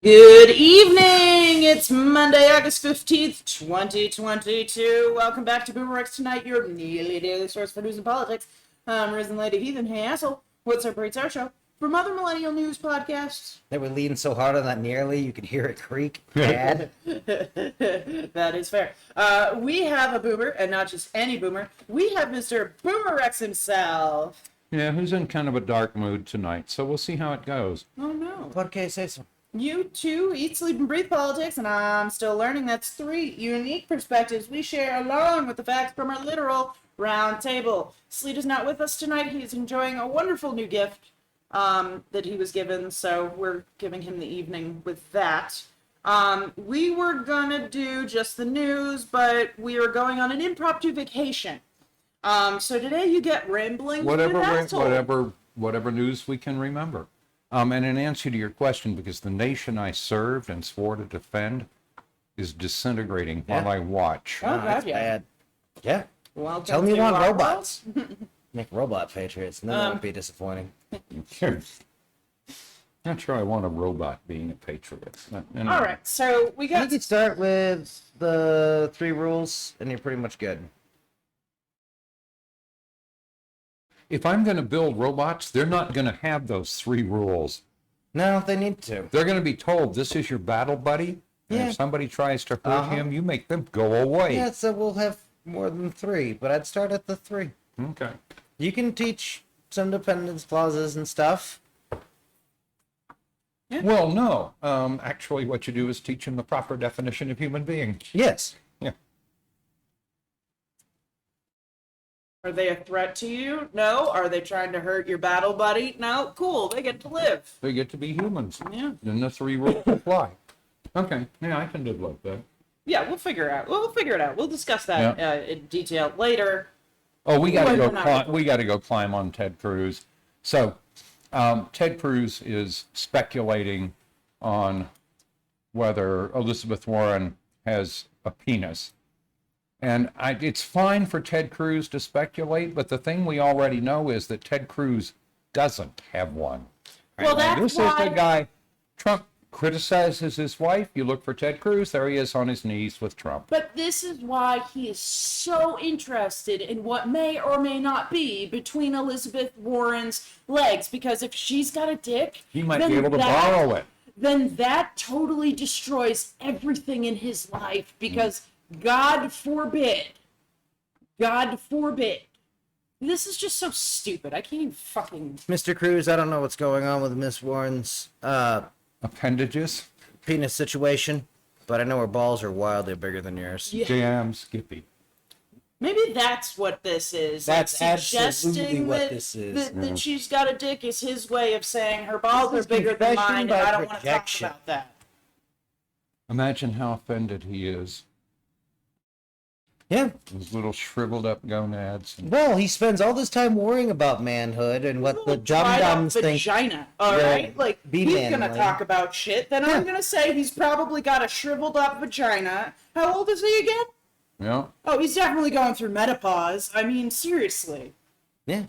Good evening! It's Monday, August 15th, 2022. Welcome back to BoomerRexTonight, your nearly daily source for news and politics. I'm RisenLadyHeathen. Hey, asshole. What's up, Rates Our Show? From other Millennial news podcasts. They were leaning so hard on that nearly, you could hear it creak. Bad. That is fair. We have a boomer, and not just any boomer. We have Mr. BoomerRex himself. Yeah, who's in kind of a dark mood tonight, so we'll see how it goes. Oh, no. What can I say? So? You too eat, sleep, and breathe politics, and I'm still learning. That's 3 unique perspectives we share along with the facts from our literal round table. Sleet is not with us tonight. He's enjoying a wonderful new gift that he was given, so we're giving him the evening with that. We were gonna do just the news, but we are going on an impromptu vacation. So today you get rambling. Whatever news we can remember. And in answer to your question, because the nation I served and swore to defend is disintegrating while I watch. Oh, That's yeah. bad. Yeah. Welcome Tell me you to want our robots. Make robot patriots, and then that would be disappointing. Not sure I want a robot being a patriot. But, anyway. All right, so we You got. could start with the 3 rules, and you're pretty much good. If I'm going to build robots, they're not going to have those 3 rules. No, they need to. They're going to be told, this is your battle buddy. And Yeah. if somebody tries to hurt him, you make them go away. Yeah, so we'll have more than 3, but I'd start at the 3. Okay. You can teach some dependence clauses and stuff. Yeah. Well, no. Actually, what you do is teach them the proper definition of human being. Yes. Yeah. Are they a threat to you? No. Are they trying to hurt your battle buddy? No. Cool. They get to live. They get to be humans. Yeah. Then the 3 rules apply. Okay. Yeah, I can live like that. Yeah, we'll figure it out. We'll figure it out. We'll discuss that in detail later. Oh, we got to Well, go. we're not- We got to go climb on Ted Cruz. So, Ted Cruz is speculating on whether Elizabeth Warren has a penis. And it's fine for Ted Cruz to speculate, but the thing we already know is that Ted Cruz doesn't have one. Well, that's This why. is the guy Trump criticizes his wife. You look for Ted Cruz, there he is on his knees with Trump. But this is why he is so interested in what may or may not be between Elizabeth Warren's legs. Because if she's got a dick, He might then be able to borrow it. then that totally destroys everything in his life. Because God forbid, this is just so stupid. I can't even fucking. Mr. Cruz, I don't know what's going on with Miss Warren's Appendages? penis situation, but I know her balls are wildly bigger than yours. Yeah. Damn Skippy. Maybe that's what this is. That's like absolutely suggesting what that, this is. That she's got a dick is his way of saying her balls This are is bigger than confession mine, and by I don't want to talk projection. about that. Imagine how offended he is. Yeah. Those little shriveled up gonads. Well, he spends all this time worrying about manhood and what the Dried up dum-dums think. vagina, all Yeah, right? Like, be he's gonna manly. talk about shit, then I'm gonna say he's probably got a shriveled up vagina. How old is he again? Yeah. Oh, he's definitely going through menopause. I mean, seriously. Yeah.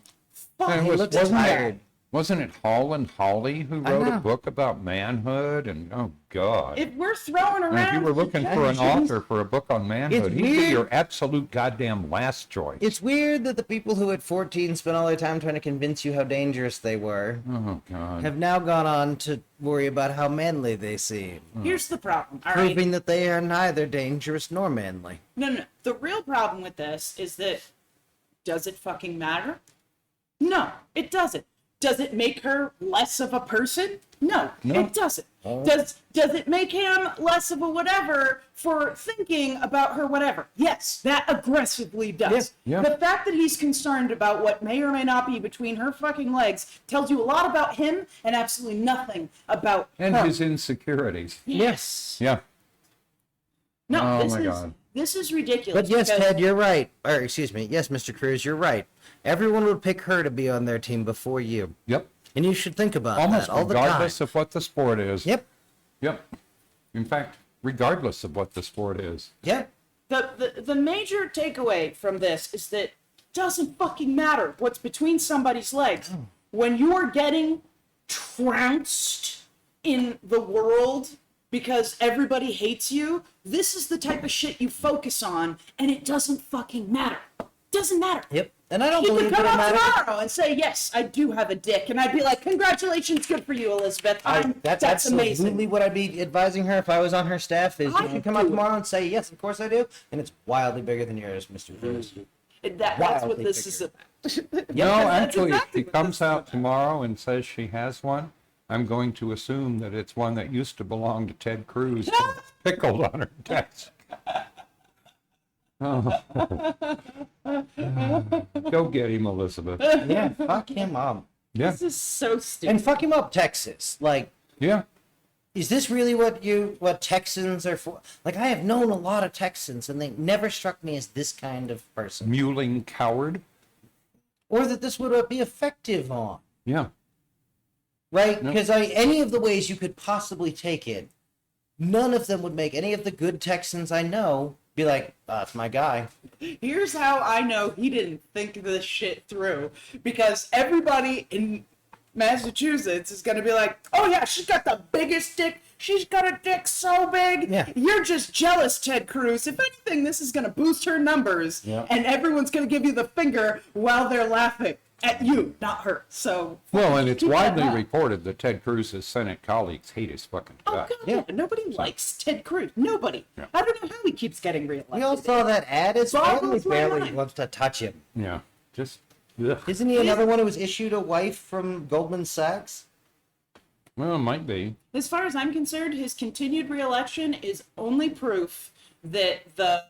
Fuck. And he looks tired. Wasn't it Holland Holly who I wrote a know. book about manhood? And oh God. If we're throwing And around... if you were looking for an author for a book on manhood, he'd be weird. your absolute goddamn last choice. It's weird that the people who at 14 spent all their time trying to convince you how dangerous they were Oh God. have now gone on to worry about how manly they seem, Here's the problem, all right? proving that they are neither dangerous nor manly. No. The real problem with this is that, does it fucking matter? No, it doesn't. Does it make her less of a person? No, No. it doesn't. Does it make him less of a whatever for thinking about her whatever? Yes, that aggressively does. Yeah. The fact that he's concerned about what may or may not be between her fucking legs tells you a lot about him and absolutely nothing about And her. his insecurities. Yes. Yeah. No, Oh this my is God. this is ridiculous. But yes, because- Ted, you're right. Or excuse me. Yes, Mr. Cruz, you're right. Everyone would pick her to be on their team before you. Yep. And you should think about Almost that all the time. regardless of what the sport is. Yep. Yep. In fact, regardless of what the sport is. Yep. The major takeaway from this is that it doesn't fucking matter what's between somebody's legs. When you're getting trounced in the world because everybody hates you, this is the type of shit you focus on, and it doesn't fucking matter. Doesn't matter. Yep. And I don't He believe could come it out matters. tomorrow and say, yes, I do have a dick. And I'd be like, congratulations, good for you, Elizabeth. That's amazing. absolutely what I'd be advising her if I was on her staff. Is you can come out tomorrow and say, yes, of course I do, and it's wildly bigger than yours, Mr. Cruz. That's what this is about. No, actually, exactly if she what comes this is out about. tomorrow and says she has one, I'm going to assume that it's one that used to belong to Ted Cruz, pickled on her desk. Oh. Go get him, Elizabeth. Yeah, fuck him up. Yeah, This is so stupid. And fuck him up, Texas. Like, yeah. is this really what Texans are for? Like, I have known a lot of Texans, and they never struck me as this kind of person. Mewling coward. Or that this would be effective on. Yeah. Right? Yep. Because any of the ways you could possibly take it, none of them would make any of the good Texans I know be like, that's my guy. Here's how I know he didn't think this shit through. Because everybody in Massachusetts is going to be like, oh yeah, she's got the biggest dick. She's got a dick so big. Yeah. You're just jealous, Ted Cruz. If anything, this is going to boost her numbers. Yeah. And everyone's going to give you the finger while they're laughing at you, not her. So. Well, and it's keep that widely in mind. reported that Ted Cruz's Senate colleagues hate his fucking Oh, guts. God, yeah. Nobody likes Ted Cruz. Nobody. Yeah. I don't know how he keeps getting reelected. We all saw that ad. His Boggles family my barely mind. wants to touch him. Yeah. Just, ugh. Isn't he another one who was issued a wife from Goldman Sachs? Well, it might be. As far as I'm concerned, his continued reelection is only proof that the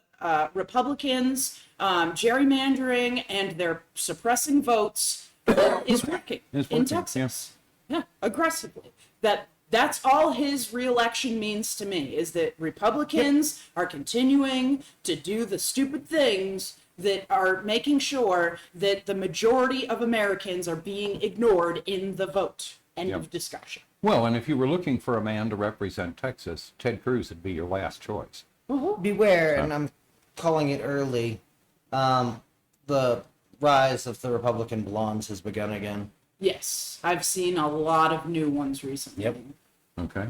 Republicans gerrymandering and their suppressing votes is working It's in working, Texas. Yeah, aggressively. That's all his reelection means to me, is that Republicans are continuing to do the stupid things that are making sure that the majority of Americans are being ignored in the vote. End Yep. of discussion. Well, and if you were looking for a man to represent Texas, Ted Cruz would be your last choice. Beware, and I'm calling it early, the rise of the Republican blondes has begun again. Yes, I've seen a lot of new ones recently. Yep. Okay.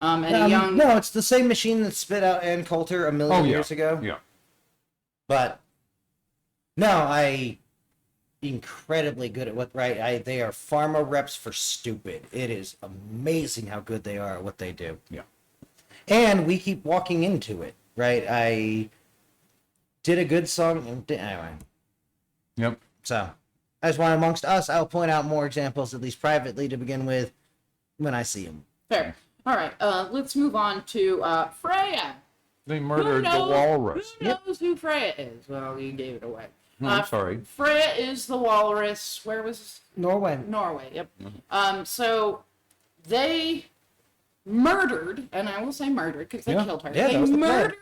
And a young. No, it's the same machine that spit out Ann Coulter a million years ago. Yeah. But no, I incredibly good at what they are pharma reps for stupid. It is amazing how good they are at what they do. Yeah. And we keep walking into it, right? I did a good song anyway. Yep. So, as one amongst us, I'll point out more examples, at least privately to begin with, when I see them. Fair. All right, let's move on to Freya. They murdered the walrus. Who knows who Freya is? Well, you gave it away. I'm sorry. Freya is the walrus. Where was Norway. Norway? Yep. So they murdered, and I will say murdered because they Yeah. killed her. Yeah, They that was the plan. murdered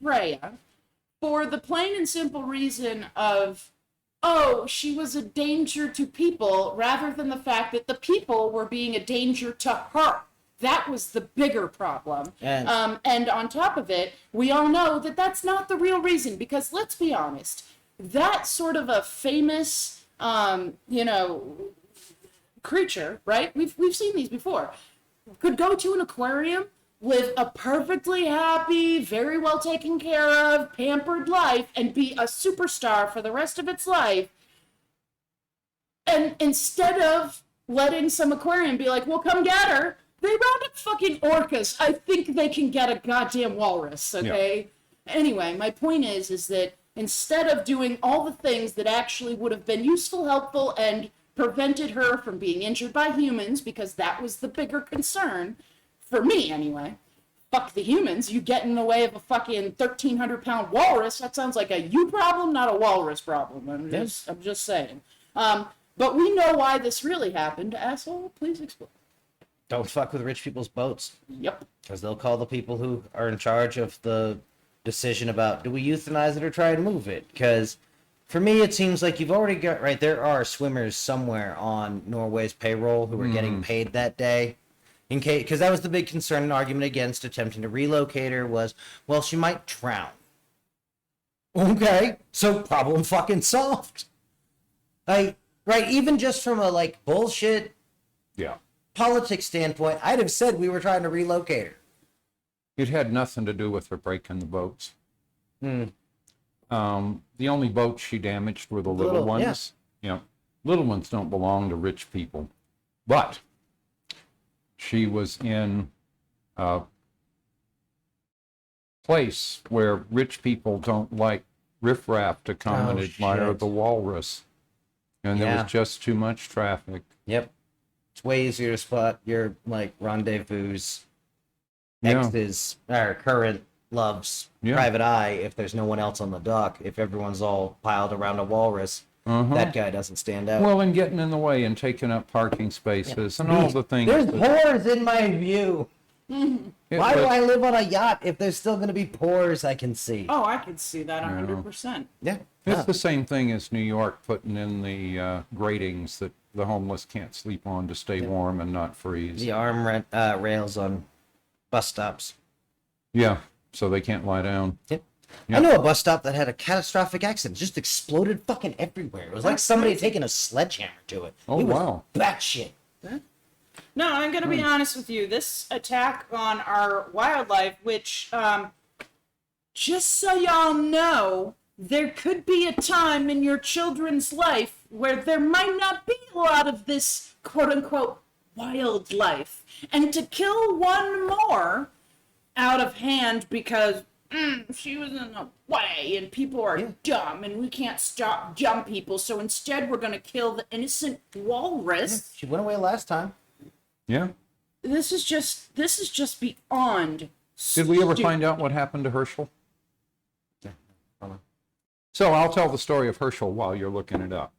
Freya for the plain and simple reason of, oh, she was a danger to people, rather than the fact that the people were being a danger to her. That was the bigger problem. And- And on top of it, we all know that that's not the real reason, because let's be honest, that sort of a famous, creature, right? We've seen these before. Could go to an aquarium, live a perfectly happy, very well taken care of, pampered life, and be a superstar for the rest of its life. And instead of letting some aquarium be like, well, come get her, they round up fucking orcas. I think they can get a goddamn walrus, okay? Yeah. Anyway, my point is that instead of doing all the things that actually would have been useful, helpful, and prevented her from being injured by humans, because that was the bigger concern, for me anyway. Fuck the humans. You get in the way of a fucking 1,300-pound walrus. That sounds like a you problem, not a walrus problem. I'm just saying. But we know why this really happened. Asshole, please explain. Don't fuck with rich people's boats. Yep. Because they'll call the people who are in charge of the decision about, do we euthanize it or try and move it? Because for me, it seems like you've already got, right, there are swimmers somewhere on Norway's payroll who are getting paid that day. In case, because that was the big concern and argument against attempting to relocate her was, well, she might drown. Okay, so problem fucking solved. Right, even just from a, bullshit, Yeah. politics standpoint, I'd have said we were trying to relocate her. It had nothing to do with her breaking the boats. Hmm. The only boats she damaged were the little ones. Yeah. Little ones don't belong to rich people. But she was in a place where rich people don't like riffraff to come and admire shit. the walrus. And there Yeah. was just too much traffic. Yep. It's way easier to spot your, like, rendezvous, Yeah. ex's, or current love's Yeah. private eye if there's no one else on the dock. If everyone's all piled around a walrus, that guy doesn't stand out. Well, and getting in the way and taking up parking spaces and all the things. There's that- pores in my view. it Why do was- I live on a yacht if there's still going to be pores I can see? Oh, I could see that 100%. Yeah. It's the same thing as New York putting in the gratings that the homeless can't sleep on to stay warm and not freeze. The rails on bus stops. Yeah, so they can't lie down. Yep. Yeah. I know a bus stop that had a catastrophic accident. Just exploded fucking everywhere. It was like somebody taking a sledgehammer to it. Oh, It was wow. batshit. No, I'm going to be honest with you. This attack on our wildlife, which, just so y'all know, there could be a time in your children's life where there might not be a lot of this quote-unquote wildlife. And to kill one more out of hand because she was in the way and people are dumb and we can't stop dumb people, so instead we're going to kill the innocent walrus. She went away last time. Yeah. This is just beyond. Did we ever find out what happened to Herschel? So I'll tell the story of Herschel while you're looking it up.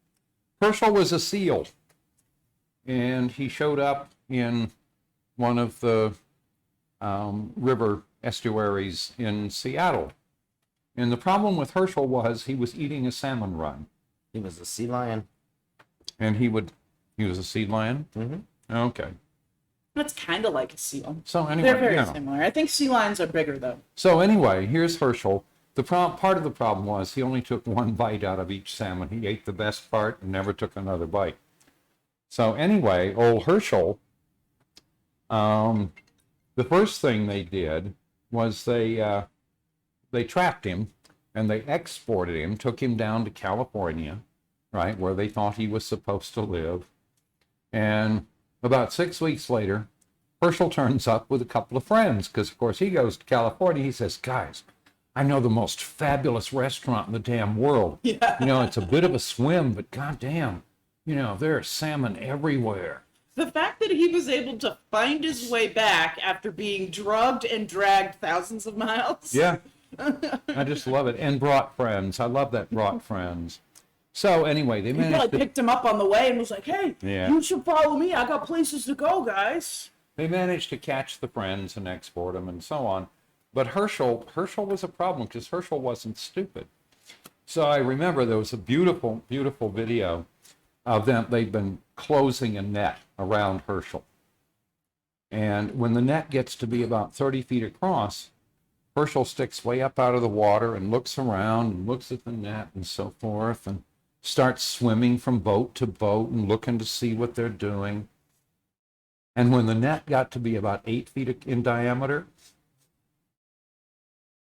Herschel was a SEAL, and he showed up in one of the river estuaries in Seattle. And the problem with Herschel was he was eating a salmon run. He was a sea lion. And he was a sea lion? Mm-hmm. Okay. That's kind of like a seal. So anyway, They're very you know. similar. I think sea lions are bigger though. So anyway, here's Herschel. Part of the problem was he only took one bite out of each salmon. He ate the best part and never took another bite. So anyway, old Herschel, the first thing they did was they trapped him and they exported him, took him down to California, right, where they thought he was supposed to live. And about 6 weeks later, Herschel turns up with a couple of friends because, of course, he goes to California. He says, guys, I know the most fabulous restaurant in the damn world. Yeah. You know, it's a bit of a swim, but goddamn, you know, there's salmon everywhere. The fact that he was able to find his way back after being drugged and dragged thousands of miles. Yeah. I just love it. And brought friends. I love that brought friends. So anyway, they He probably managed to, picked him up on the way and was like, hey, Yeah. you should follow me. I got places to go, guys. they managed to catch the friends and export them and so on. But Herschel was a problem because Herschel wasn't stupid. So I remember there was a beautiful, beautiful video of them. They'd been closing a net around Herschel. And when the net gets to be about 30 feet across, Herschel sticks way up out of the water and looks around and looks at the net and so forth and starts swimming from boat to boat and looking to see what they're doing. And when the net got to be about 8 feet in diameter,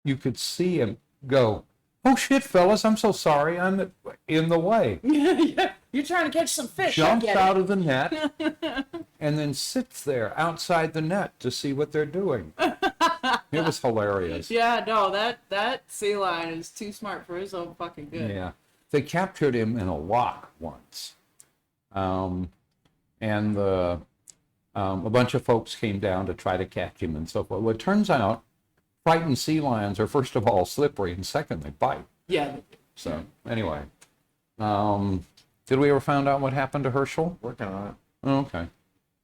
you could see him go, "Oh shit, fellas, I'm so sorry, I'm in the way." Yeah, you're trying to catch some fish. Jumps I get out it. of the net and then sits there outside the net to see what they're doing. It was hilarious. Yeah, no, that sea lion is too smart for his own fucking good. Yeah. They captured him in a lock once. And a bunch of folks came down to try to catch him and so forth. Well, it turns out frightened sea lions are, first of all, slippery, and second, they bite. Yeah. So, anyway. Did we ever find out what happened to Herschel? Working on it. Oh, okay.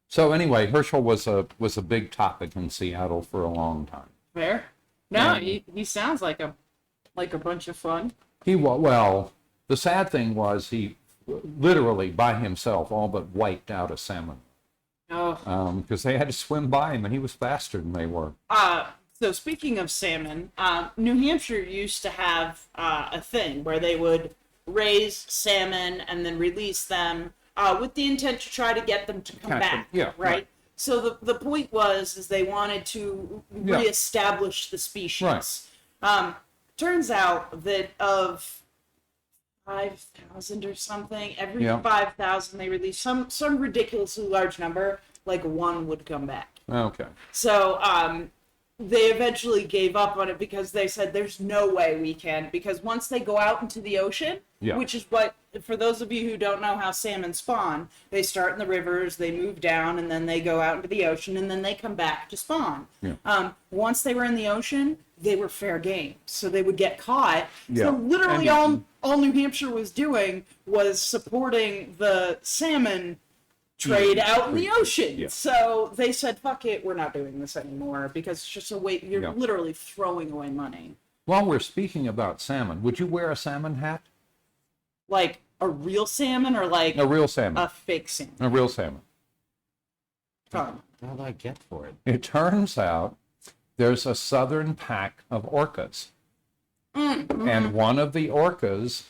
So, anyway, Herschel was a big topic in Seattle for a long time. Fair. No, Yeah. he sounds like a bunch of fun. Well, the sad thing was he literally, by himself, all but wiped out a salmon. Oh. Because they had to swim by him, and he was faster than they were. So speaking of salmon, New Hampshire used to have a thing where they would raise salmon and then release them with the intent to try to get them to come Catch back. them. Yeah, Right? So the point was is they wanted to reestablish the species. Right. Turns out that of 5,000 or something, every 5,000 they released some ridiculously large number, like one would come back. Okay. So they eventually gave up on it because they said there's no way we can, because once they go out into the ocean, which is what, for those of you who don't know how salmon spawn, they start in the rivers, they move down, and then they go out into the ocean, and then they come back to spawn. Once they were in the ocean, they were fair game, so they would get caught. So literally all New Hampshire was doing was supporting the salmon trade out in the ocean. So they said, fuck it, we're not doing this anymore, because it's just a way, you're literally throwing away money. While we're speaking about salmon, would you wear a salmon hat? Like a real salmon, or like a real salmon? A fake salmon? A real salmon. What do I get for it? It turns out there's a southern pack of orcas. And one of the orcas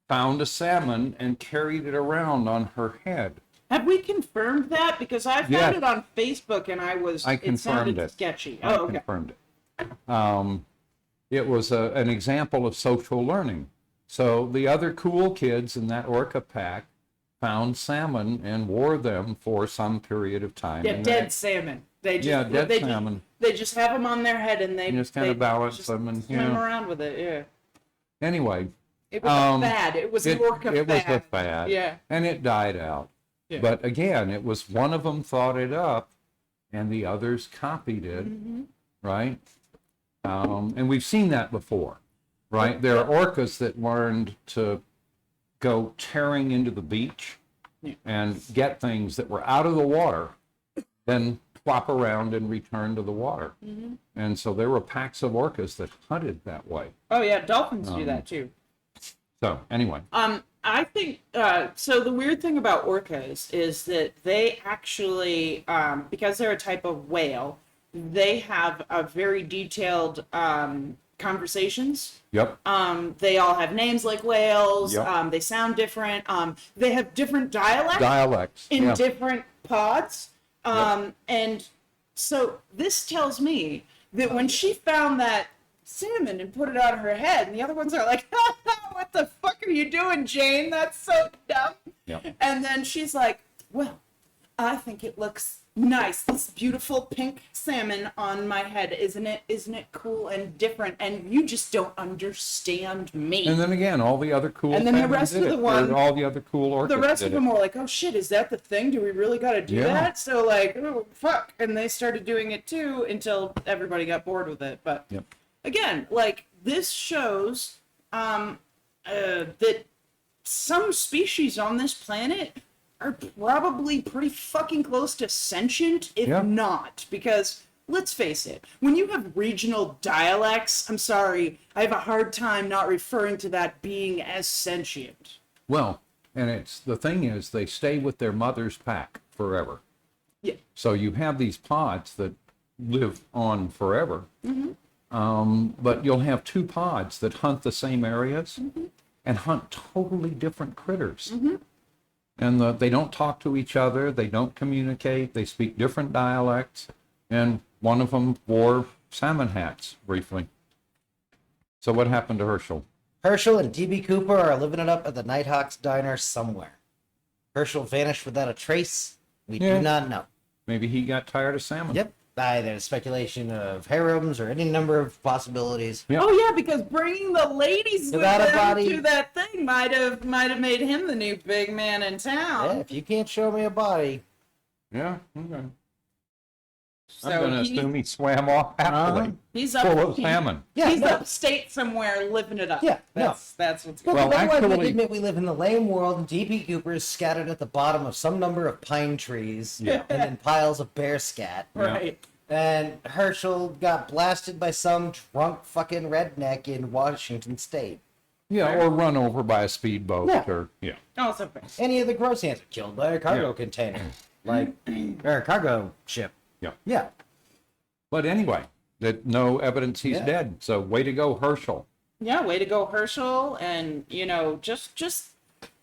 found a salmon and carried it around on her head. Have we confirmed that? Because I found it on Facebook and it sounded sketchy. I confirmed it. It was an example of social learning. So the other cool kids in that orca pack found salmon and wore them for some period of time. Yeah, dead salmon. They just, salmon. They just have them on their head and they just kind of balance them and swim around with it. Yeah. Anyway, it was a fad. It was an orca fad. It was a fad. Yeah. And it died out. Yeah. But again, it was one of them thought it up, and the others copied it, right? And we've seen that before, right? There are orcas that learned to go tearing into the beach and get things that were out of the water, then flop around and return to the water. And so there were packs of orcas that hunted that way. Oh yeah, dolphins do that too. So anyway. I think, so the weird thing about orcas is that they actually, because they're a type of whale, they have a very detailed conversations. Yep. They all have names like whales. Yep. They sound different. They have different dialects in different pods. And so this tells me that when she found that salmon and put it on her head, and the other ones are like, what the fuck are you doing, Jane? That's so dumb. Yep. And then she's like, well, I think it looks nice, this beautiful pink salmon on my head. Isn't it cool and different? And you just don't understand me. And then again, all the other cool and then the rest of the ones, all the other cool orcas the rest of them were like, oh shit, is that the thing? Do we really got to do that? So like, oh fuck, and they started doing it too until everybody got bored with it. But again, like, this shows that some species on this planet are probably pretty fucking close to sentient, if not, because let's face it, when you have regional dialects, I'm sorry, I have a hard time not referring to that being as sentient. Well, and the thing is, they stay with their mother's pack forever. Yeah. So you have these pods that live on forever. But you'll have two pods that hunt the same areas and hunt totally different critters. And they don't talk to each other, they don't communicate, they speak different dialects, and one of them wore salmon hats briefly. So what happened to Herschel? Herschel and D.B. Cooper are living it up at the Nighthawks diner somewhere. Herschel vanished without a trace. We do not know. Maybe he got tired of salmon. Yep. There's speculation of harems or any number of possibilities. Yep. Oh yeah, because bringing the ladies with him to that thing might have made him the new big man in town. Yeah, if you can't show me a body. Yeah, okay. So I'm going to assume he swam off happily. He's full of salmon. Yeah, he's upstate somewhere living it up. Yeah, that's what's going on. Well, Otherwise, we admit we live in the lame world, and D.B. Cooper is scattered at the bottom of some number of pine trees, and in piles of bear scat. Right. And Herschel got blasted by some drunk fucking redneck in Washington State. Yeah, or run over by a speedboat. Also, any of the gross ants are killed by a cargo container, or a cargo ship. Yeah. But anyway, no evidence he's dead. So way to go, Herschel. Yeah, way to go, Herschel. And, just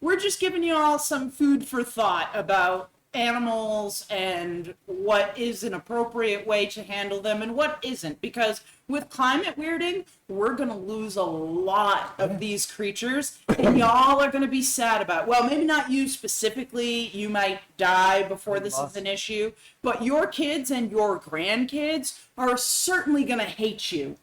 we're just giving you all some food for thought about animals and what is an appropriate way to handle them and what isn't. Because with climate weirding, we're going to lose a lot of these creatures, and y'all are going to be sad about it. Well, maybe not you specifically. You might die before this is an issue, but your kids and your grandkids are certainly going to hate you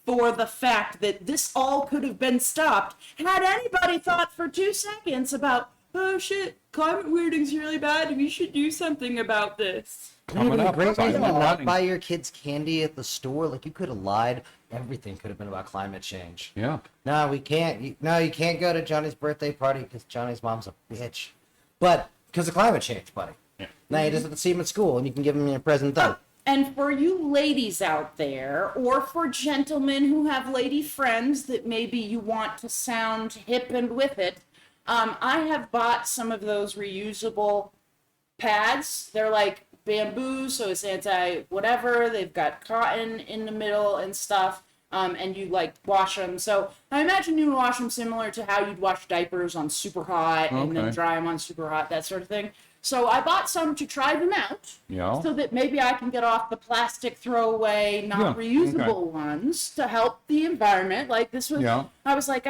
for the fact that this all could have been stopped had anybody thought for 2 seconds about, oh shit, climate weirding's really bad and we should do something about this. Coming up, Great Silent reason to not Running. buy your kids candy at the store. Like, you could have lied. Everything could have been about climate change. Yeah. No, we can't. No, you can't go to Johnny's birthday party because Johnny's mom's a bitch. But because of climate change, buddy. Yeah. Now you just have to see him at school, and you can give him your present then. And for you ladies out there, or for gentlemen who have lady friends that maybe you want to sound hip and with it, I have bought some of those reusable pads. They're like bamboo, so it's anti-whatever. They've got cotton in the middle and stuff, and you, like, wash them. So I imagine you wash them similar to how you'd wash diapers on super hot and then Okay. dry them on super hot, that sort of thing. So I bought some to try them out. Yeah. So that maybe I can get off the plastic throwaway, not Yeah, reusable ones to help the environment. Like, this was, Yeah. I was like,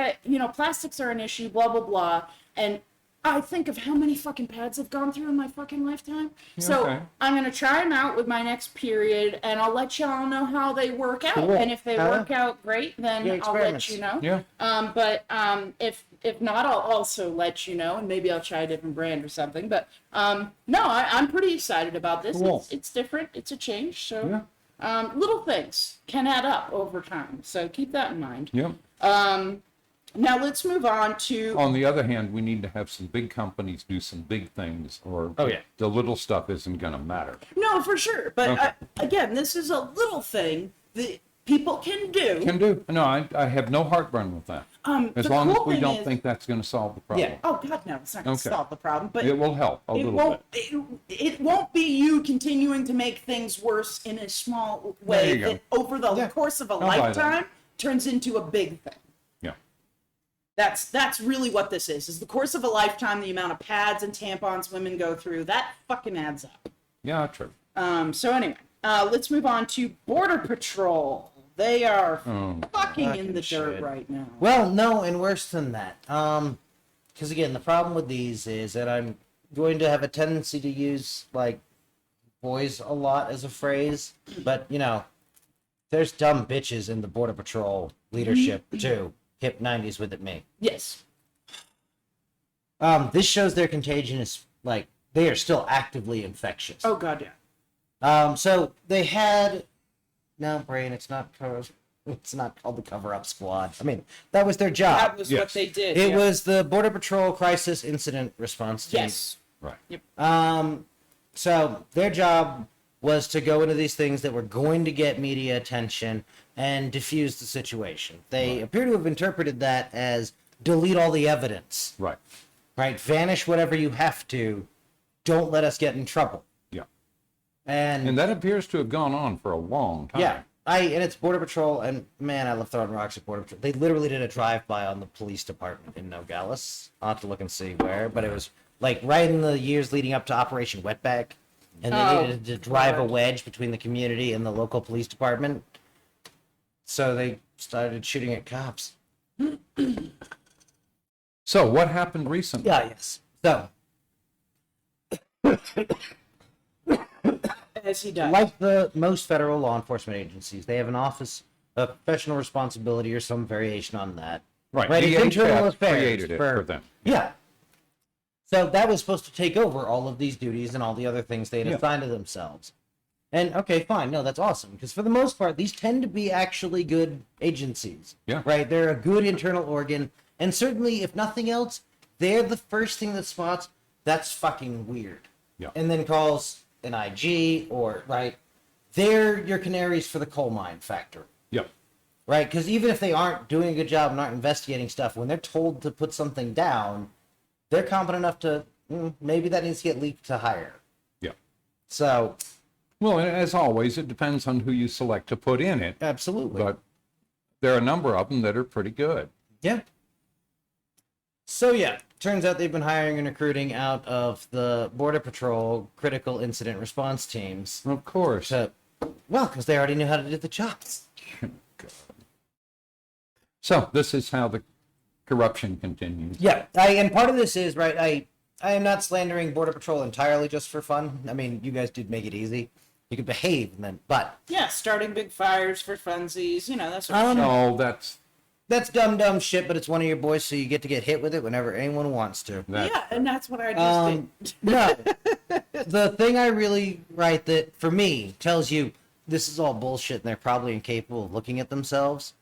plastics are an issue, blah, blah, blah. And I think of how many fucking pads I've gone through in my fucking lifetime. So okay. I'm going to try them out with my next period, and I'll let y'all know how they work out. Cool. And if they work out great, then Yeah, I'll let experiments. you know. Yeah. But if not, I'll also let you know, and maybe I'll try a different brand or something. But no, I'm pretty excited about this. Cool. It's different. It's a change. So Yeah. little things can add up over time. So keep that in mind. Yeah. Now let's move on to. On the other hand, we need to have some big companies do some big things, or Oh, yeah. the little stuff isn't going to matter. No, for sure. But Okay. again, this is a little thing that people can do. Can do. No, I have no heartburn with that. As the long as cool we thing don't is- think that's going to solve the problem. Yeah. Oh God, no! It's not going to Okay. solve the problem, but It will help a it little won't. bit. It won't be you continuing to make things worse in a small way There you go. that over the Yeah. course of a buy that. lifetime turns into a big thing. Yeah. That's really what this is the course of a lifetime. The amount of pads and tampons women go through, that fucking adds up. Yeah, true. So anyway, let's move on to Border Patrol. They are Oh, fucking in the fucking dirt shit. right now. Well, no, and worse than that. Because again, the problem with these is that I'm going to have a tendency to use, like, boys a lot as a phrase, but, you know, there's dumb bitches in the Border Patrol leadership, too. Hip 90s with it, me. Yes. This shows their contagion is, like, they are still actively infectious. Oh God, yeah. So they had, no, Brain, it's not called the Cover-Up Squad. I mean, that was their job. That was what yes. they did. It yeah. was the Border Patrol Crisis Incident Response Team. Yes. right. So their job was to go into these things that were going to get media attention and diffuse the situation. They appear to have interpreted that as delete all the evidence, Right. right? Vanish whatever you have to. Don't let us get in trouble. Yeah. And And that appears to have gone on for a long time. yeah, and it's Border Patrol, and man, I love throwing rocks at Border Patrol. They literally did a drive-by on the police department in Nogales. I'll have to look and see where, but it was like right in the years leading up to Operation Wetback, and they Oh, needed to drive a Lord. wedge between the community and the local police department. So they started shooting at cops. So what happened recently? Yeah, yes. So, As he does. like the most federal law enforcement agencies, they have an office of professional responsibility or some variation on that. Right. Right, it's internal DHS affairs created it for them. Yeah. So that was supposed to take over all of these duties and all the other things they had Yeah. assigned to themselves. And okay, fine, no, that's awesome. Because for the most part, these tend to be actually good agencies. Yeah. Right? They're a good internal organ. And certainly, if nothing else, they're the first thing that spots that's fucking weird. Yeah. And then calls an IG or, right? They're your canaries for the coal mine factor. Yeah. Right? Because even if they aren't doing a good job and aren't investigating stuff, when they're told to put something down, they're competent enough to, maybe that needs to get leaked to higher. Yeah. So, Well, and as always, it depends on who you select to put in it. absolutely. But there are a number of them that are pretty good. Yeah. So, yeah. turns out they've been hiring and recruiting out of the Border Patrol critical incident response teams. Of course. Well, because they already knew how to do the jobs. So this is how the corruption continues. Yeah, and part of this is, right, I am not slandering Border Patrol entirely just for fun. I mean, you guys did make it easy. You could behave, and then, but... Yeah, starting big fires for funsies, you know, that sort of shit. No, That's dumb shit, but it's one of your boys, so you get to get hit with it whenever anyone wants to. Yeah, and that's what I just did. No. The thing I really, right, that for me tells you this is all bullshit and they're probably incapable of looking at themselves.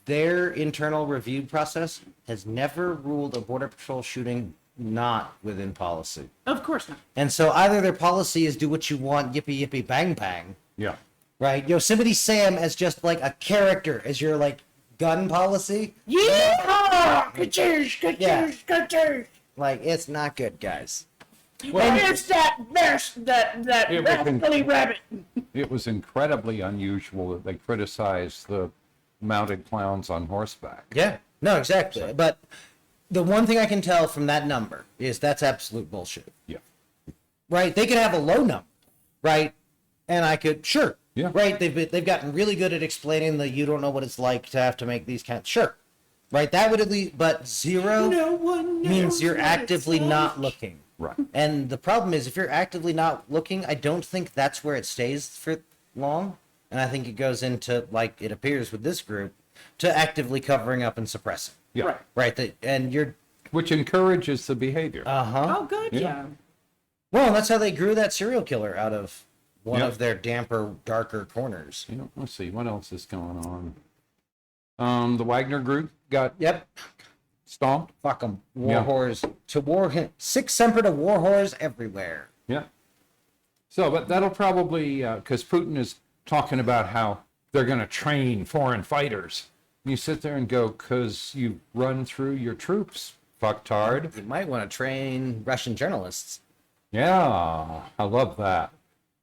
Their internal review process has never ruled a Border Patrol shooting not within policy. Of course not. And so either their policy is do what you want, yippee yippee bang bang, yeah. right? Yosemite Sam as just like a character, as your like gun policy. Yeah! Ka-cheers! Like, it's not good, guys. Where's that It was rascally rabbit? It was incredibly unusual that they criticized the mounted clowns on horseback. Yeah, no, exactly. But the one thing I can tell from that number is that's absolute bullshit. Yeah. Right? They could have a low number, right? And I could, sure. Yeah. Right? They've gotten really good at explaining that you don't know what it's like to have to make these kinds. Sure. Right? That would at least, but zero No one knows means you're what actively it's not like. looking. Right. And the problem is, if you're actively not looking, I don't think that's where it stays for long. And I think it goes into, like it appears with this group, to actively covering up and suppressing. Yeah. Right. Right? And you're... Which encourages the behavior. Uh-huh. Oh, good, yeah. Well, that's how they grew that serial killer out of one Yep. of their damper, darker corners. You know, let's see, what else is going on? The Wagner group got Yep. stomped. Fuck them. War Yeah. whores. To war... Sic semper to war whores everywhere. Yeah. So, but that'll probably, because Putin is talking about how they're going to train foreign fighters. And you sit there and go, because you run through your troops, fucktard. You might want to train Russian journalists. Yeah, I love that.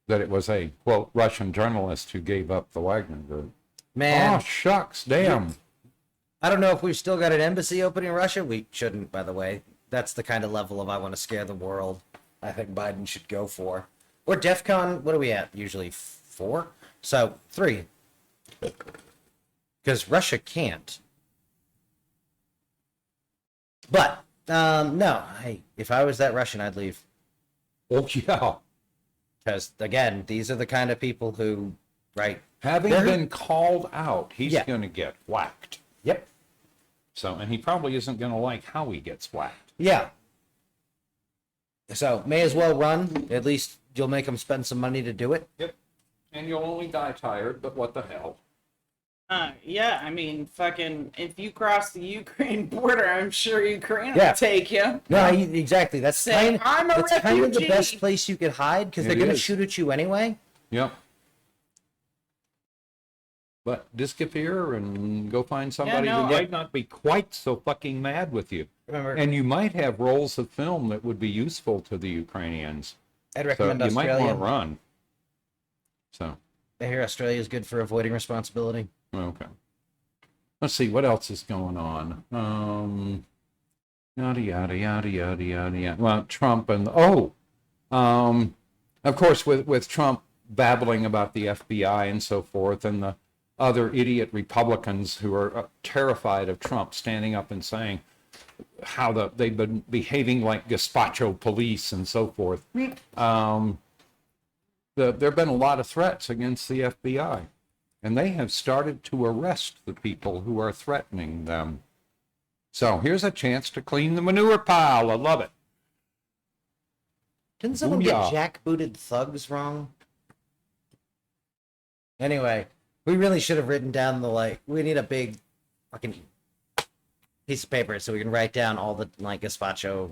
That it was a, quote, Russian journalist who gave up the Wagner group. Man, Oh, shucks, damn. I don't know if we've still got an embassy open in Russia. We shouldn't, by the way. That's the kind of level of I want to scare the world I think Biden should go for. Or DEFCON, what are we at? Usually 4? So, 3. Because Russia can't. But, no. Hey, if I was that Russian, I'd leave. Oh, yeah. Because, again, these are the kind of people who, right? Having They're- been called out, he's Yeah. going to get whacked. Yep. So, and he probably isn't going to like how he gets whacked. Yeah. So, may as well run. At least you'll make them spend some money to do it. Yep. And you'll only die tired, but what the hell? Yeah, I mean, fucking, if you cross the Ukraine border, I'm sure Ukraine Yeah. will take you. No, exactly. That's Say, I'm a that's kind of the refugee. best place you could hide because It they're going to is. shoot at you anyway. Yep. But disappear and go find somebody no, who I- might not be quite so fucking mad with you. Remember, And you might have rolls of film that would be useful to the Ukrainians. I'd So recommend you might Australia. want to run. So, I hear Australia is good for avoiding responsibility. okay. Let's see, what else is going on? Yada, yada, yada, yada, yada, yada. Well, Trump and, of course, with Trump babbling about the FBI and so forth, and the other idiot Republicans who are terrified of Trump standing up and saying how they've been behaving like gazpacho police and so forth. There have been a lot of threats against the FBI, and they have started to arrest the people who are threatening them. So here's a chance to clean the manure pile. I love it. Didn't someone Booyah. get jackbooted thugs wrong? Anyway, we really should have written down we need a big fucking piece of paper so we can write down all the, gazpacho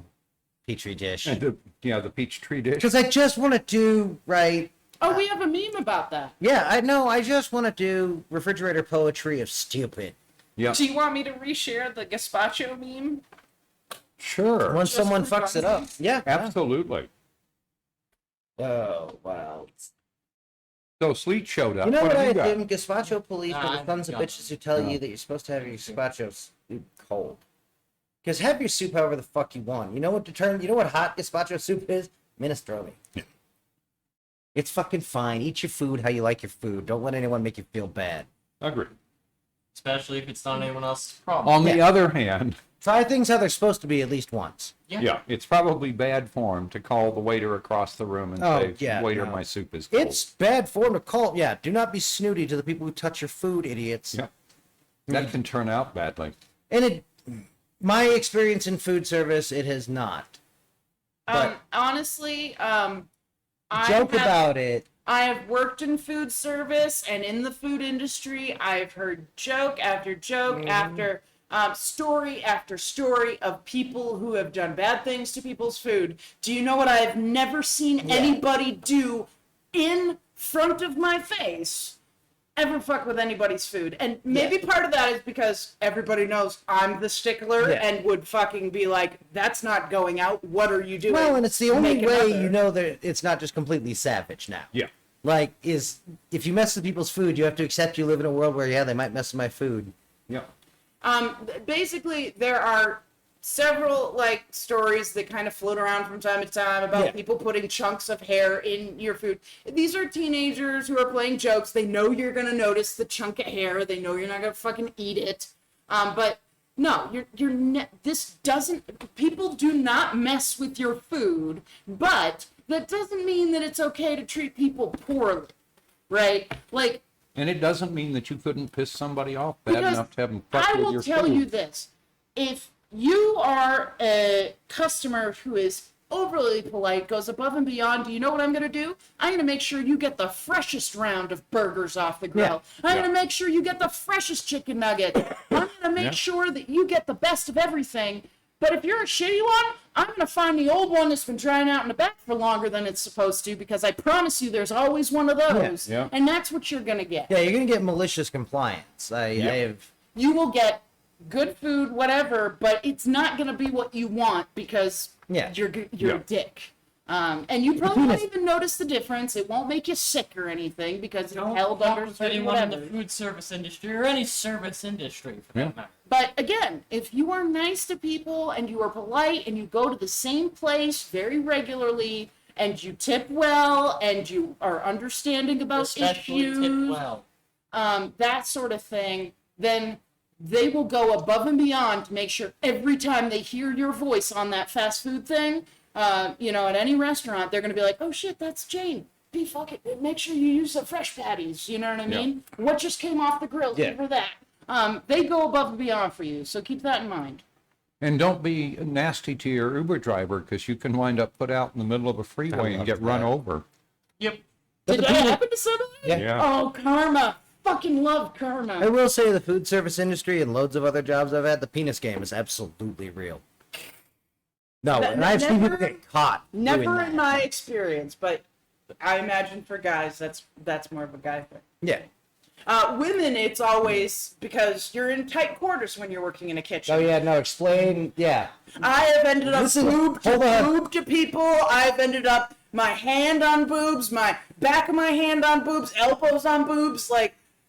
petri dish. And the peach tree dish. Because I just want to do, right... Oh, we have a meme about that. Yeah, I know. I just want to do refrigerator poetry of stupid. Yeah, Do you want me to reshare the gazpacho meme? sure. Once Just someone for fucks it up. funsies? Yeah. Absolutely. Oh, wow. So Sleet showed up. You know what I have you got? assume? Gazpacho police are the I've sons of got bitches who tell No. you that you're supposed to have your gazpacho cold. Because have your soup however the fuck you want. You know what hot gazpacho soup is? Minestrone. Yeah. It's fucking fine. Eat your food how you like your food. Don't let anyone make you feel bad. Agreed. Especially if it's not anyone else's problem. On the other hand, Try things how they're supposed to be at least once. yeah, it's probably bad form to call the waiter across the room and say, waiter, my soup is cold. It's bad form to call. Yeah, do not be snooty to the people who touch your food, idiots. Yeah. That can turn out badly. And my experience in food service, it has not. But Honestly, joke about it. I have worked in food service and in the food industry. I've heard joke after joke after story after story of people who have done bad things to people's food. Do you know what I've never seen anybody do in front of my face? Ever fuck with anybody's food. And maybe part of that is because everybody knows I'm the stickler and would fucking be like, that's not going out. What are you doing? Well, and it's the only Make way another. you know that it's not just completely savage now. Yeah. Like, if you mess with people's food, you have to accept you live in a world where, they might mess with my food. Yeah. Basically, there are several, stories that kind of float around from time to time about people putting chunks of hair in your food. These are teenagers who are playing jokes. They know you're going to notice the chunk of hair. They know you're not going to fucking eat it. But no, people do not mess with your food, but that doesn't mean that it's okay to treat people poorly, right? And it doesn't mean that you couldn't piss somebody off bad Because enough to have them fuck I with will your tell food. you this. If you are a customer who is overly polite, goes above and beyond, do you know what I'm going to do? I'm going to make sure you get the freshest round of burgers off the grill. I'm going to make sure you get the freshest chicken nugget. I'm going to make sure that you get the best of everything. But if you're a shitty one, I'm going to find the old one that's been drying out in the back for longer than it's supposed to, because I promise you there's always one of those. Yeah. And that's what you're going to get. Yeah, you're going to get malicious compliance. You will get good food, whatever, but it's not going to be what you want because you're a dick. And you probably won't even notice the difference. It won't make you sick or anything because it's held under with certain anyone in the whatever. food service industry or any service industry for that matter. But again, if you are nice to people and you are polite and you go to the same place very regularly and you tip well and you are understanding about Especially issues, tip well. that sort of thing, then they will go above and beyond to make sure every time they hear your voice on that fast food thing, at any restaurant, they're going to be like, oh shit, that's Jane. Make sure you use the fresh patties. You know what I mean? What just came off the grill? Give her that. They go above and beyond for you, so keep that in mind. And don't be nasty to your Uber driver, because you can wind up put out in the middle of a freeway and get run over. Yep. Did that happen to somebody? Yeah. Oh, karma. Fucking love karma. I will say the food service industry and loads of other jobs I've had, the penis game is absolutely real. No, and I've seen people get caught doing Never that. in my experience, but I imagine for guys, that's more of a guy thing. Yeah. Women, it's always because you're in tight quarters when you're working in a kitchen. Oh, yeah, no, explain. Yeah. I have ended up Listen, boob hold on. to people. I've ended up my hand on boobs, my back of my hand on boobs, elbows on boobs,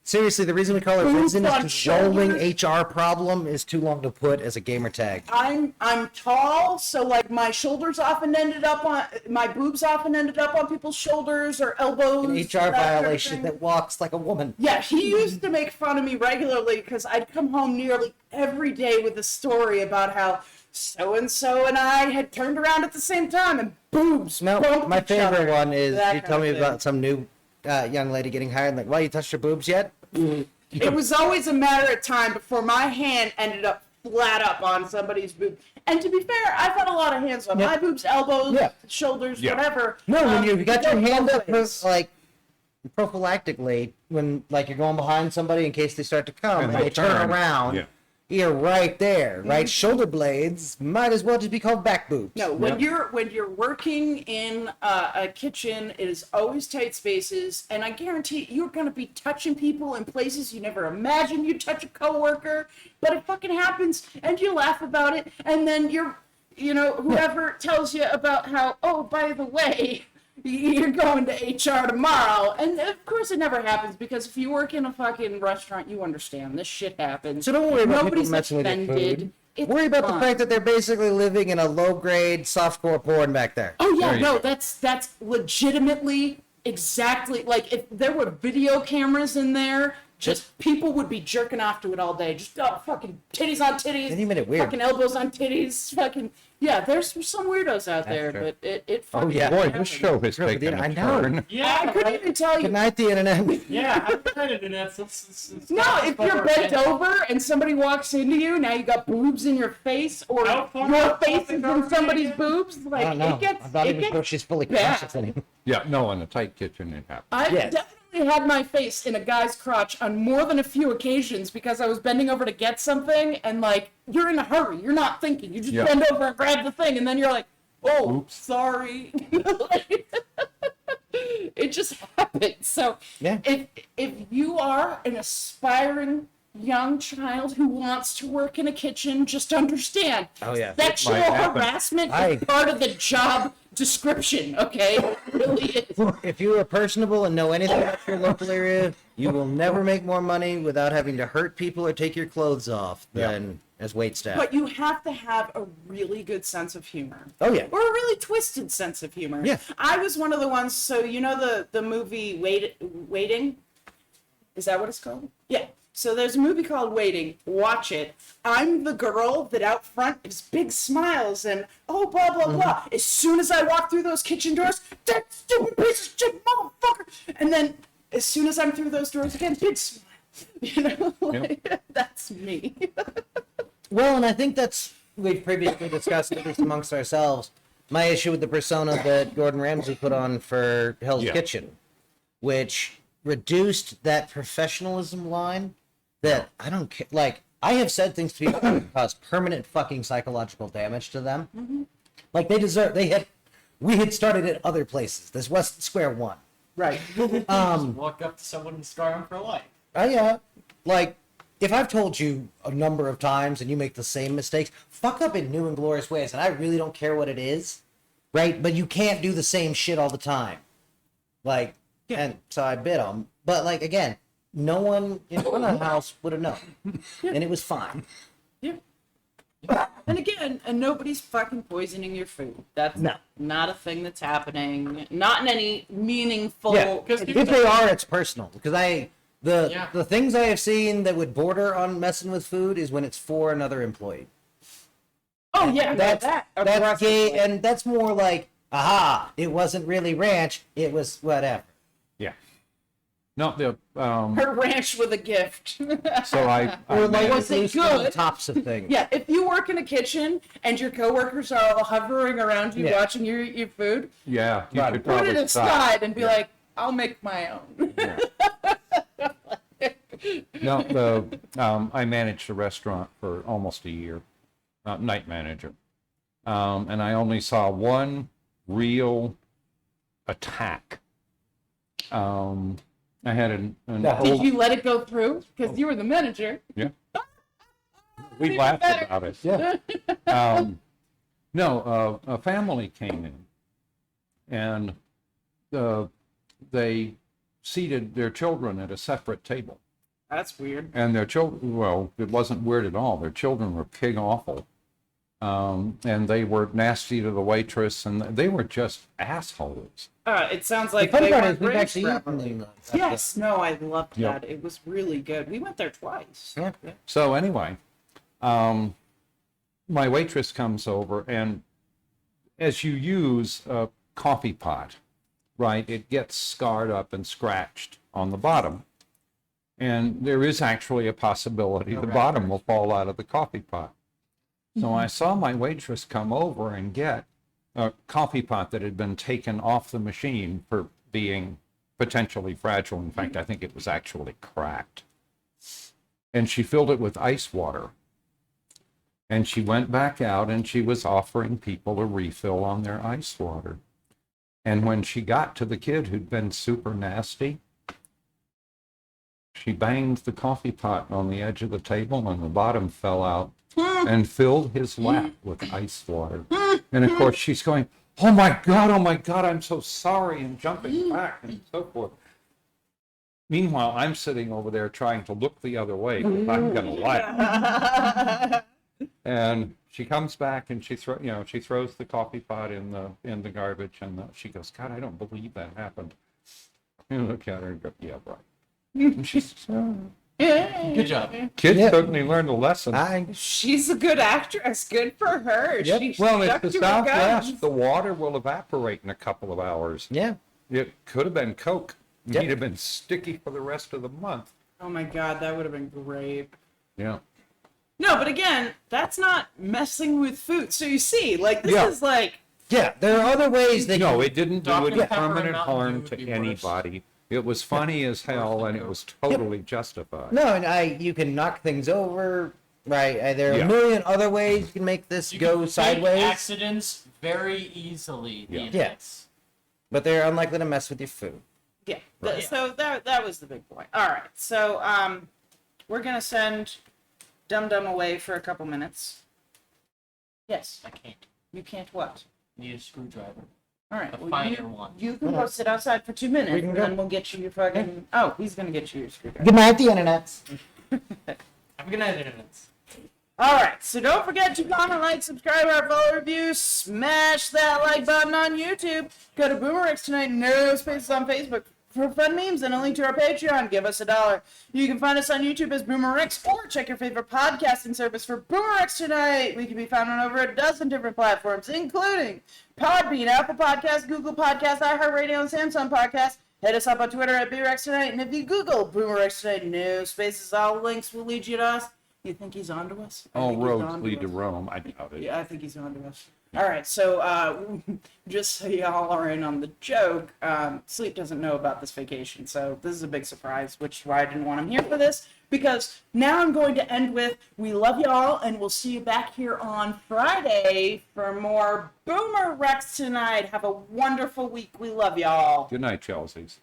Seriously, the reason we call it Boobs Risen is on because rolling shoulders. HR problem is too long to put as a gamer tag. I'm tall, so my shoulders often ended up on my boobs often ended up on people's shoulders or elbows. An HR that sort of violation thing. that walks like a woman. Yeah, he used to make fun of me regularly because I'd come home nearly every day with a story about how so-and-so and I had turned around at the same time and boobs. No, bumped my each favorite other. one is That you kind tell of me thing. about some new young lady getting hired, like, well, you touched her boobs yet? It was always a matter of time before my hand ended up flat up on somebody's boob. And to be fair, I've had a lot of hands on my boobs, elbows, shoulders, whatever. No, when you got your hand up, ways. prophylactically, when, you're going behind somebody in case they start to come, and they they turn turn. around, Yeah. you're right there, right? Shoulder blades might as well just be called back boobs. No, when you're working in a kitchen, it is always tight spaces, and I guarantee you're going to be touching people in places you never imagined you'd touch a coworker, but it fucking happens, and you laugh about it, and then whoever tells you about how, oh, by the way, you're going to HR tomorrow, and of course it never happens, because if you work in a fucking restaurant, you understand this shit happens. So don't worry about people Nobody's messing with your offended. food. It's Worry about fun. the fact that they're basically living in a low-grade softcore porn back there. Oh yeah, There you no, go. that's legitimately exactly like if there were video cameras in there, just people would be jerking off to it all day. Just fucking titties on titties, Then you made it weird. fucking elbows on titties, fucking yeah. There's some weirdos out there, true. but it fucking yeah. Boy, happens. this show has Really taken did. I a know. turn. Yeah, I couldn't right? even tell Good you. night, the internet. Yeah, I'm excited to that. No, if you're bent over and somebody walks into you, now you got boobs in your face, or How far your off face the is in cover somebody's again? boobs. Like I don't know. it gets, I'm not it even gets sure she's fully bad. conscious anymore. Yeah, no, in a tight kitchen it happens. I've Yes. definitely had my face in a guy's crotch on more than a few occasions because I was bending over to get something and like you're in a hurry, you're not thinking, you just Yeah. bend over and grab the thing and then you're like, oh, Oops. sorry. It just happens. So Yeah. if you are an aspiring young child who wants to work in a kitchen, just understand. Oh, yeah. Sexual It might happen. harassment I- is part of the job description, okay? It really is. If you are personable and know anything about your local area, you will never make more money without having to hurt people or take your clothes off than as waitstaff. But you have to have a really good sense of humor. Oh, yeah. Or a really twisted sense of humor. Yeah. I was one of the ones, so you know the movie Waiting? Is that what it's called? Yeah. So there's a movie called Waiting. Watch it. I'm the girl that out front is big smiles and oh blah blah blah. As soon as I walk through those kitchen doors, that stupid piece of shit motherfucker. And then as soon as I'm through those doors again, big smile. You know, like, that's me. Well, and I think we've previously discussed, at least amongst ourselves, my issue with the persona that Gordon Ramsay put on for Hell's Yeah. Kitchen, which reduced that professionalism line that I don't care. Like, I have said things to people that cause permanent fucking psychological damage to them. Like, we had started at other places. This wasn't square one. Right. Walk up to someone and scar them for life. Oh, yeah. Like, if I've told you a number of times and you make the same mistakes, fuck up in new and glorious ways, and I really don't care what it is, right? But you can't do the same shit all the time. Like, and so I bit them. But, like, again, no one in front of the house would have known. And it was fine. Yeah. And again, nobody's fucking poisoning your food. That's No. not a thing that's happening. Not in any meaningful. Yeah, if they are, it's personal. Because Yeah. the things I have seen that would border on messing with food is when it's for another employee. Oh yeah, That's aggressively. gay, and that's more like, aha, it wasn't really ranch, it was whatever. Yeah. No, Her ranch with a gift. so I Or like Was it loose on the good? tops of things. Yeah, if you work in a kitchen and your coworkers are all hovering around you Yeah. watching you eat your food, yeah, you Right. should put probably it stop. aside and be like, I'll make my own. Yeah. No, I managed a restaurant for almost a year, night manager, and I only saw one real attack. I had an No. Did old, you let it go through? Because you were the manager. yeah. We laughed better. about it. Yeah. No, a family came in, and they seated their children at a separate table. That's weird. And their children, well, it wasn't weird at all. Their children were pig awful. And they were nasty to the waitress, and they were just assholes. It sounds The like funny they part were is we've great actually scrappers. eaten them. Yes, no, I loved Yep. that. It was really good. We went there twice. Yeah. So anyway, my waitress comes over, and as you use a coffee pot, right, it gets scarred up and scratched on the bottom. And there is actually a possibility the bottom will fall out of the coffee pot. So I saw my waitress come over and get a coffee pot that had been taken off the machine for being potentially fragile. In fact, I think it was actually cracked. And she filled it with ice water. And she went back out and she was offering people a refill on their ice water. And when she got to the kid who'd been super nasty, she banged the coffee pot on the edge of the table and the bottom fell out and filled his lap with ice water. And of course she's going, oh my God, I'm so sorry, and jumping back and so forth. Meanwhile, I'm sitting over there trying to look the other way because I'm going to laugh. And she comes back and she throws the coffee pot in the garbage, and she goes, God, I don't believe that happened. You look at her and go, yeah, right. And she's, Good job. kids Yeah. certainly learned a lesson. She's a good actress. Good for her. Yep. She Well, stuck it's the to her Southwest. guns. The water will evaporate in a couple of hours. Yeah. It could have been Coke. Yep. He'd have been sticky for the rest of the month. Oh my God, that would have been great. Yeah. No, but again, that's not messing with food. So you see, like, this Yeah. is like, Yeah, there are other ways they No, can... it didn't do Dr. any Pepper and permanent Mountain Dew harm would to be worse. anybody. It was funny as hell, and it was totally justified. No, and you can knock things over, right? There are Yeah. a million other ways you can make this You go can fake sideways, accidents very easily. Yeah. these Yeah. days. but they're unlikely to mess with your food. yeah. Right. So that was the big point. All right. So we're gonna send Dum Dum away for a couple minutes. Yes. I can't. You can't what? Need a screwdriver. All right. A well, finer one. You can go sit outside for 2 minutes, We can and go. then we'll get you your fucking. Oh, he's gonna get you your screwdriver. Good night, the internet. Have a good night, Internet. All right, so don't forget to comment, like, subscribe, or follow, review, smash that like button on YouTube. Go to BoomerRexTonight, no spaces on Facebook for fun memes, and a link to our Patreon. Give us $1. You can find us on YouTube as BoomerRex, or check your favorite podcasting service for BoomerRexTonight. We can be found on over a dozen different platforms, including Podbean, Apple Podcasts, Google Podcasts, iHeartRadio, and Samsung Podcasts. Hit us up on Twitter at BoomerRexTonight, and if you Google BoomerRexTonight, no spaces, all links will lead you to us. You think he's on to us? I All think he's roads on to lead to us. Rome. I doubt it. Yeah, I think he's on to us. All right, so just so y'all are in on the joke, Sleet doesn't know about this vacation, so this is a big surprise, which is why I didn't want him here for this, because now I'm going to end with, we love y'all, and we'll see you back here on Friday for more Boomer Rex tonight. Have a wonderful week. We love y'all. Good night, Chelsea's.